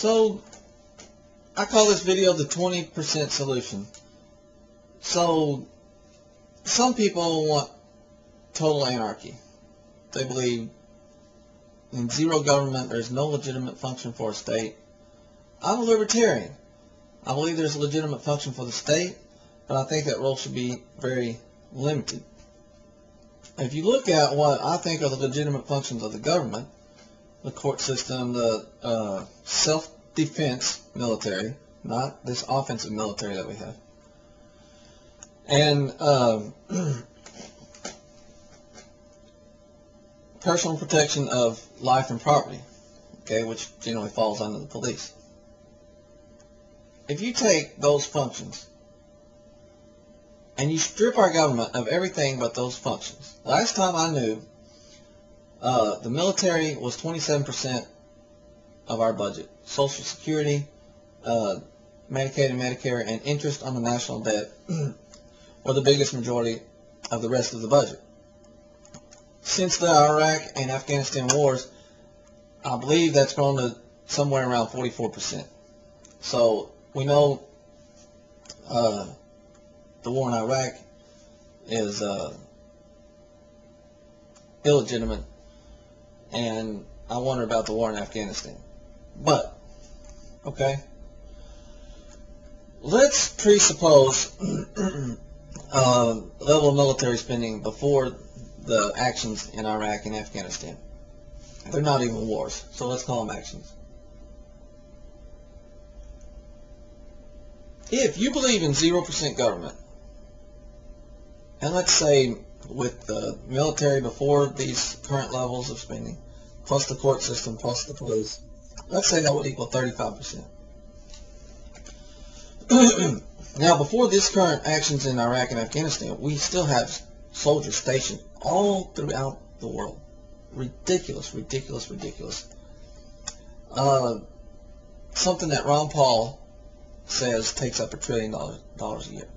So I call this video the 20% solution. So some people want total anarchy. They believe in zero government. There's no legitimate function for a state. I'm a libertarian. I believe there's a legitimate function for the state, but I think that role should be very limited. If you look at what I think are the legitimate functions of the government, the court system, the self-defense military, not this offensive military that we have, and personal protection of life and property, okay, which generally falls under the police. If you take those functions and you strip our government of everything but those functions, last time I knew, the military was 27% of our budget. Social Security, Medicaid and Medicare, and interest on the national debt were the biggest majority of the rest of the budget. Since the Iraq and Afghanistan wars, I believe that's grown to somewhere around 44%. So we know the war in Iraq is illegitimate, and I wonder about the war in Afghanistan. But, okay, let's presuppose level of military spending before the actions in Iraq and Afghanistan. They're not even wars, so let's call them actions. If you believe in 0% government, and let's say with the military before these current levels of spending, plus the court system, plus the police, let's say that would equal 35%. Now, before this current actions in Iraq and Afghanistan, we still have soldiers stationed all throughout the world. Ridiculous, ridiculous, ridiculous. Something that Ron Paul says takes up $1 trillion a year.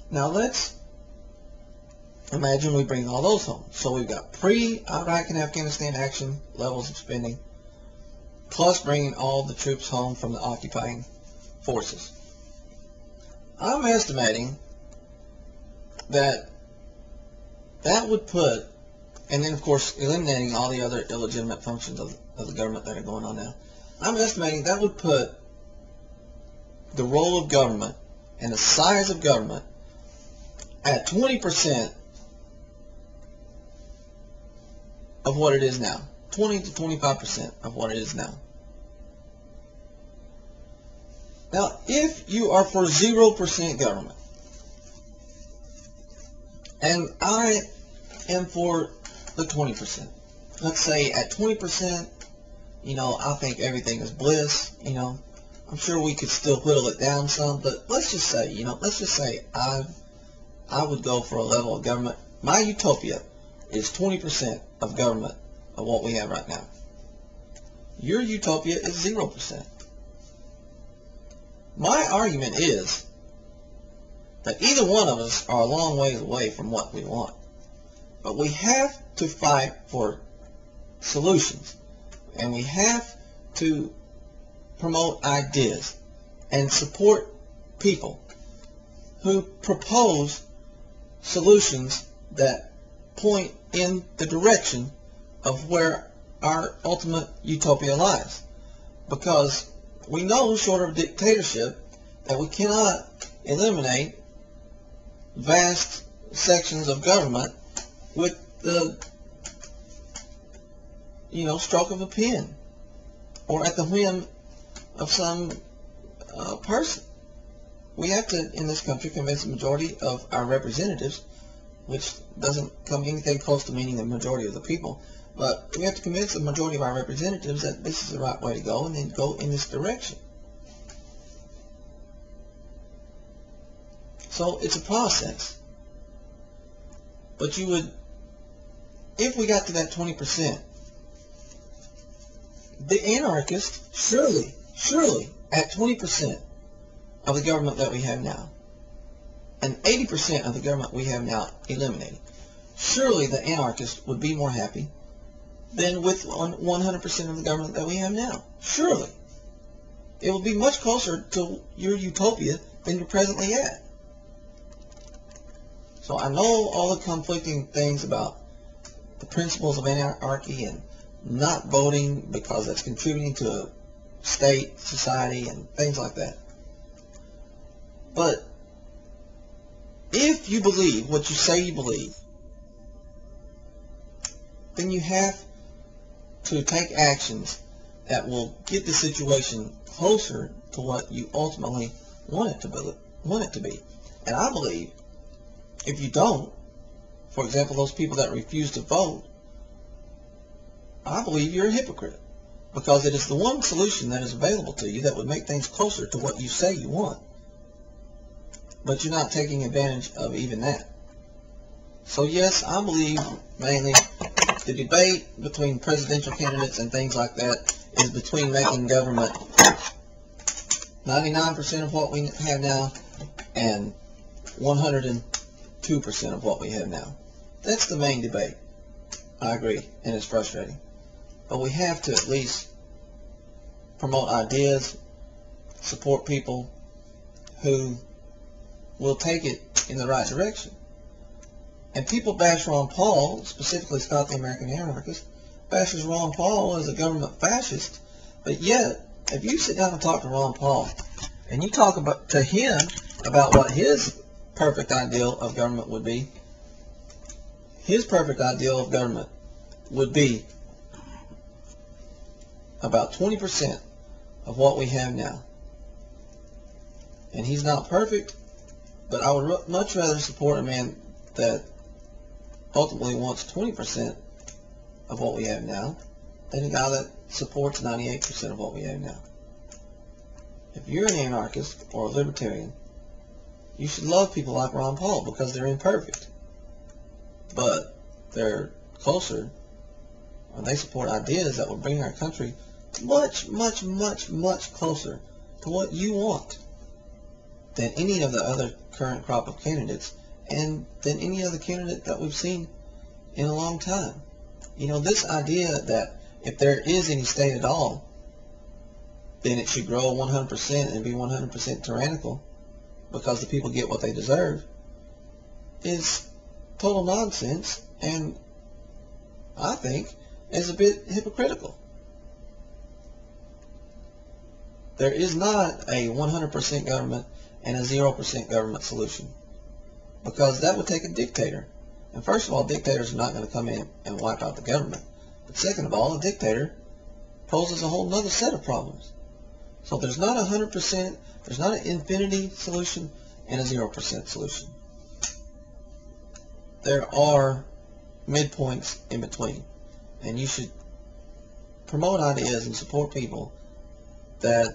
Now let's imagine we bring all those home. So we've got pre-Iraq and Afghanistan action levels of spending, plus bringing all the troops home from the occupying forces. I'm estimating that that would put, and then of course eliminating all the other illegitimate functions of the government that are going on now, I'm estimating that would put the role of government and the size of government at 20% of what it is now. 20 to 25% of what it is now. Now, if you are for 0% government, and I am for the 20%, let's say at 20%, I think everything is bliss, I'm sure we could still whittle it down some, but let's just say, I would go for a level of government. My utopia is 20% of government of what we have right now. Your utopia is 0%. My argument is that either one of us are a long ways away from what we want. But we have to fight for solutions. And we have to promote ideas and support people who propose solutions that point in the direction of where our ultimate utopia lies. Because we know, short of dictatorship, that we cannot eliminate vast sections of government with the stroke of a pen or at the whim of some person. We have to, in this country, convince the majority of our representatives, which doesn't come anything close to meaning the majority of the people, but we have to convince the majority of our representatives that this is the right way to go and then go in this direction. So it's a process. But you would, if we got to that 20%, the anarchist, surely, at 20% of the government that we have now, and 80% of the government we have now eliminated, surely the anarchist would be more happy than with 100% of the government that we have now. Surely. It will be much closer to your utopia than you're presently at. So I know all the conflicting things about the principles of anarchy and not voting because that's contributing to a state, society, and things like that. But if you believe what you say you believe, then you have to take actions that will get the situation closer to what you ultimately want it to be. And I believe if you don't, for example, those people that refuse to vote, I believe you're a hypocrite, because it is the one solution that is available to you that would make things closer to what you say you want. But you're not taking advantage of even that. So yes, I believe mainly the debate between presidential candidates and things like that is between making government 99% of what we have now and 102% of what we have now. That's the main debate. I agree, and it's frustrating. But we have to at least promote ideas, support people who will take it in the right direction. And people bash Ron Paul, specifically Scott the American Anarchist, bashes Ron Paul as a government fascist. But yet, if you sit down and talk to Ron Paul, and you talk to him about what his perfect ideal of government would be, his perfect ideal of government would be about 20% of what we have now. And he's not perfect, but I would much rather support a man that ultimately wants 20% of what we have now than a guy that supports 98% of what we have now. If you're an anarchist or a libertarian, you should love people like Ron Paul because they're imperfect. But they're closer, or they support ideas that will bring our country much, much, much, much closer to what you want than any of the other current crop of candidates, and than any other candidate that we've seen in a long time. You know, this idea that if there is any state at all, then it should grow 100% and be 100% tyrannical because the people get what they deserve, is total nonsense, and I think is a bit hypocritical. There is not a 100% government and a 0% government solution, because that would take a dictator. And first of all, dictators are not going to come in and wipe out the government. But second of all, a dictator poses a whole other set of problems. So there's not 100%, there's not an infinity solution and a 0% solution. There are midpoints in between. And you should promote ideas and support people that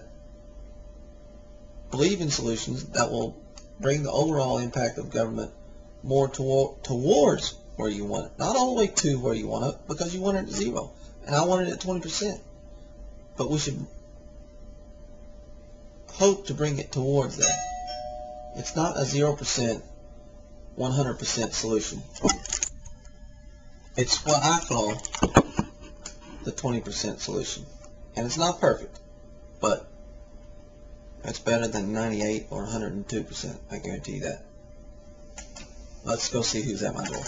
believe in solutions that will bring the overall impact of government more towards where you want it. Not all the way to where you want it, because you want it at 0. And I want it at 20%. But we should hope to bring it towards that. It's not a 0%, 100% solution. It's what I call the 20% solution. And it's not perfect, but it's better than 98 or 102%. I guarantee you that. Let's go see who's at my door.